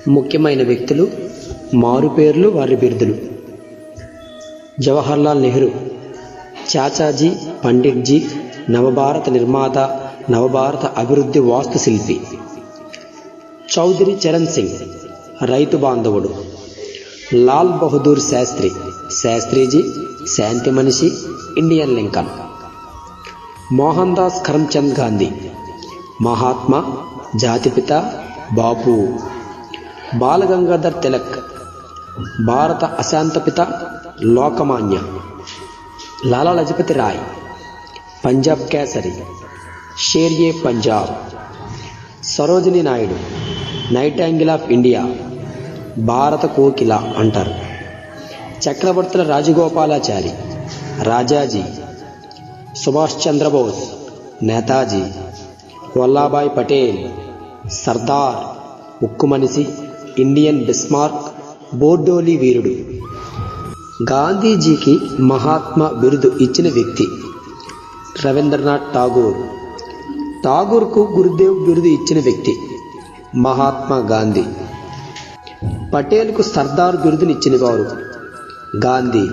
ముఖ్యమైన వ్యక్తులు, మారుపేర్లు, వారి బిరుదులు. జవహర్లాల్ నెహ్రూ, చాచాజీ, పండిట్జీ, నవభారత నిర్మాత, నవభారత అభివృద్ధి వాస్తుశిల్పి. చౌదరి చరణ్ సింగ్, రైతు బాంధవుడు. లాల్ బహదూర్ శాస్త్రి, శాస్త్రీజీ, శాంతి మనిషి, ఇండియన్ లింకన్. మోహన్ దాస్ కరమ్చంద్ గాంధీ, మహాత్మా, జాతిపిత, బాపు. బాలగంగాధర్ తిలక్, భారత అశాంతపిత, లోకమాన్య. లాలా లజపతి రాయ్, పంజాబ్ కేసరి, షేర్యే పంజాబ్. సరోజినీ నాయుడు, నైటాంగిల్ ఆఫ్ ఇండియా, భారత కోకిల అంటారు. చక్రవర్తుల రాజగోపాలాచారి, రాజాజీ. సుభాష్ చంద్రబోస్, నేతాజీ. వల్లాభాయ్ పటేల్, సర్దార్, ఉక్కు మనిషి, ఇండియన్ బిస్మార్క్, బోర్డోలి వీరుడు. గాంధీజీకి మహాత్మా బిరుదు ఇచ్చిన వ్యక్తి రవీంద్రనాథ్ ఠాగూర్. ఠాగూర్కు గురుదేవ్ బిరుదు ఇచ్చిన వ్యక్తి మహాత్మా గాంధీ. పటేల్కు సర్దార్ బిరుదునిచ్చిన వారు గాంధీ.